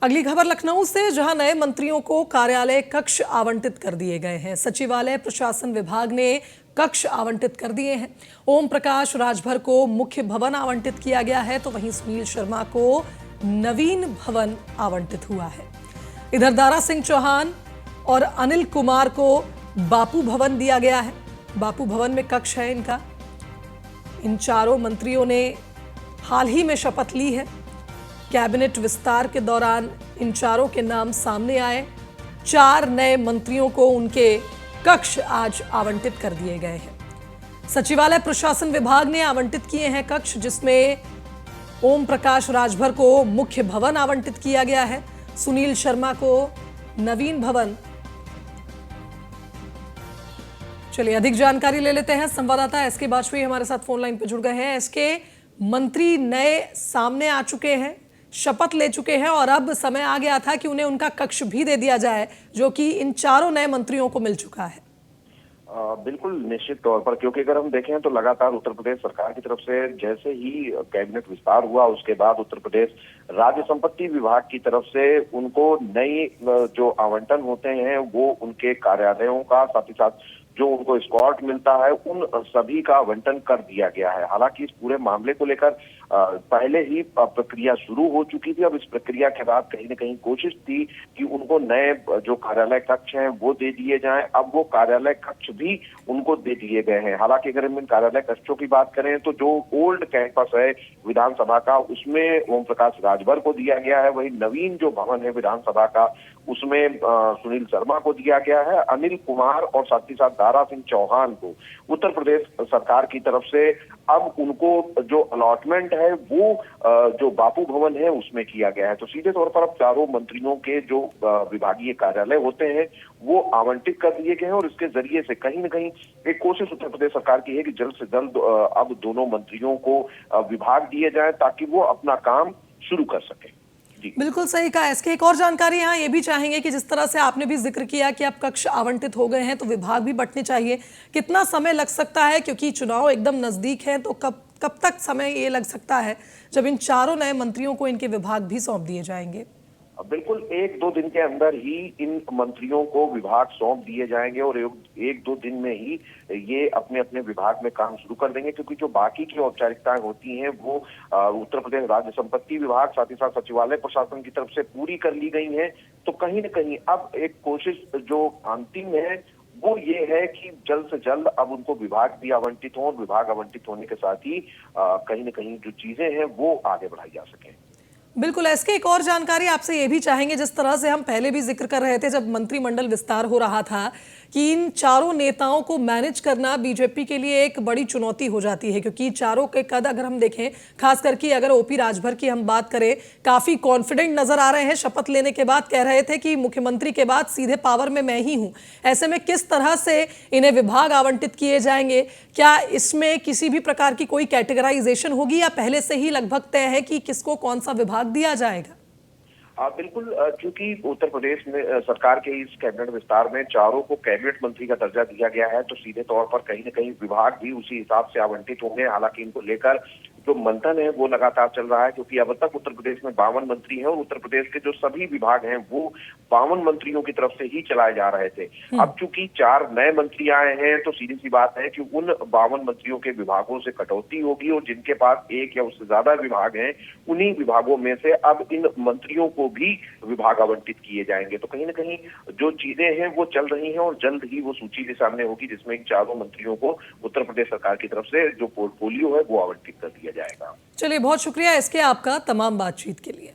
अगली खबर लखनऊ से, जहां नए मंत्रियों को कार्यालय कक्ष आवंटित कर दिए गए हैं। सचिवालय प्रशासन विभाग ने कक्ष आवंटित कर दिए हैं। ओम प्रकाश राजभर को मुख्य भवन आवंटित किया गया है, तो वहीं सुनील शर्मा को नवीन भवन आवंटित हुआ है। इधर दारा सिंह चौहान और अनिल कुमार को बापू भवन दिया गया है। बापू भवन में कक्ष है इनका। इन चारों मंत्रियों ने हाल ही में शपथ ली है। कैबिनेट विस्तार के दौरान इन चारों के नाम सामने आए। 4 नए मंत्रियों को उनके कक्ष आज आवंटित कर दिए गए हैं। सचिवालय प्रशासन विभाग ने आवंटित किए हैं कक्ष, जिसमें ओम प्रकाश राजभर को मुख्य भवन आवंटित किया गया है, सुनील शर्मा को नवीन भवन। चलिए अधिक जानकारी ले लेते हैं। संवाददाता एसके वाजपेयी हमारे साथ फोन लाइन पर जुड़ गए हैं। एसके, मंत्री नए सामने आ चुके हैं, शपथ ले चुके हैं और अब समय आ गया था कि उन्हें उनका कक्ष भी दे दिया जाए, जो कि इन चारों नए मंत्रियों को मिल चुका है। बिल्कुल निश्चित तौर पर, क्योंकि अगर हम देखें तो लगातार उत्तर प्रदेश सरकार की तरफ से जैसे ही कैबिनेट विस्तार हुआ, उसके बाद उत्तर प्रदेश राज्य संपत्ति विभाग की तरफ से उनको नई जो आवंटन होते हैं वो उनके कार्यालयों का, साथ ही साथ जो उनको स्कॉट मिलता है, उन सभी का आवंटन कर दिया गया है। हालांकि इस पूरे मामले को लेकर पहले ही प्रक्रिया शुरू हो चुकी थी। अब इस प्रक्रिया के बाद कहीं न कहीं कोशिश थी कि उनको नए जो कार्यालय कक्ष हैं वो दे दिए जाएं। अब वो कार्यालय कक्ष भी उनको दे दिए गए हैं। हालांकि अगर हम इन कार्यालय कक्षों की बात करें तो जो ओल्ड कैंपस है विधानसभा का, उसमें ओम प्रकाश राजभर को दिया गया है। वही नवीन जो भवन है विधानसभा का, उसमें सुनील शर्मा को दिया गया है। अनिल कुमार और साथ ही साथ दारा सिंह चौहान को उत्तर प्रदेश सरकार की तरफ से अब उनको जो अलॉटमेंट है वो जो बापू भवन है उसमें किया गया है। तो सीधे तौर पर अब चारों मंत्रियों के जो विभागीय कार्यालय होते हैं वो आवंटित कर दिए गए हैं और इसके जरिए से कहीं न कहीं एक कोशिश उत्तर प्रदेश सरकार की है कि जल्द से जल्द अब दोनों मंत्रियों को विभाग दिए जाए ताकि वो अपना काम शुरू कर सके। बिल्कुल सही कहा। इसके एक और जानकारी यहाँ ये भी चाहेंगे कि जिस तरह से आपने भी जिक्र किया कि अब कक्ष आवंटित हो गए हैं तो विभाग भी बंटने चाहिए, कितना समय लग सकता है? क्योंकि चुनाव एकदम नजदीक है, तो कब तक समय ये लग सकता है जब इन चारों नए मंत्रियों को इनके विभाग भी सौंप दिए जाएंगे? बिल्कुल 1-2 दिन के अंदर ही इन मंत्रियों को विभाग सौंप दिए जाएंगे और 1-2 दिन में ही ये अपने अपने विभाग में काम शुरू कर देंगे, क्योंकि जो बाकी की औपचारिकताएं होती हैं वो उत्तर प्रदेश राज्य संपत्ति विभाग, साथ ही साथ सचिवालय प्रशासन की तरफ से पूरी कर ली गई हैं। तो कहीं न कहीं अब एक कोशिश जो अंतिम है वो ये है कि जल्द से जल्द अब उनको विभाग भी आवंटित हो और विभाग आवंटित होने के साथ ही कहीं न कहीं जो चीजें हैं वो आगे बढ़ाई जा सके। बिल्कुल। इसके एक और जानकारी आपसे ये भी चाहेंगे, जिस तरह से हम पहले भी जिक्र कर रहे थे जब मंत्रिमंडल विस्तार हो रहा था, कि इन चारों नेताओं को मैनेज करना बीजेपी के लिए एक बड़ी चुनौती हो जाती है, क्योंकि चारों के कद अगर हम देखें, खास करके अगर ओपी राजभर की हम बात करें, काफी कॉन्फिडेंट नजर आ रहे हैं। शपथ लेने के बाद कह रहे थे कि मुख्यमंत्री के बाद सीधे पावर में मैं ही हूं। ऐसे में किस तरह से इन्हें विभाग आवंटित किए जाएंगे? क्या इसमें किसी भी प्रकार की कोई कैटेगराइजेशन होगी या पहले से ही लगभग तय है कि किसको कौन सा विभाग दिया जाएगा? बिल्कुल, क्योंकि उत्तर प्रदेश में सरकार के इस कैबिनेट विस्तार में चारों को कैबिनेट मंत्री का दर्जा दिया गया है, तो सीधे तौर पर कहीं न कहीं विभाग भी उसी हिसाब से आवंटित होंगे। हालांकि इनको लेकर जो मंथन है वो लगातार चल रहा है, क्योंकि अब तक उत्तर प्रदेश में 52 मंत्री हैं और उत्तर प्रदेश के जो सभी विभाग हैं वो 52 मंत्रियों की तरफ से ही चलाए जा रहे थे। अब चूंकि 4 नए मंत्री आए हैं तो सीधी सी बात है कि उन 52 मंत्रियों के विभागों से कटौती होगी और जिनके पास एक या उससे ज्यादा विभाग हैं, उन्हीं विभागों में से अब इन मंत्रियों को भी विभाग आवंटित किए जाएंगे। तो कहीं न कहीं जो चीजें हैं वो चल रही हैं और जल्द ही वो सूची भी सामने होगी, जिसमें इन चारों मंत्रियों को उत्तर प्रदेश सरकार की तरफ से जो पोर्टफोलियो है वो आवंटित कर दिया जाएगा। चलिए, बहुत शुक्रिया इसके आपका तमाम बातचीत के लिए।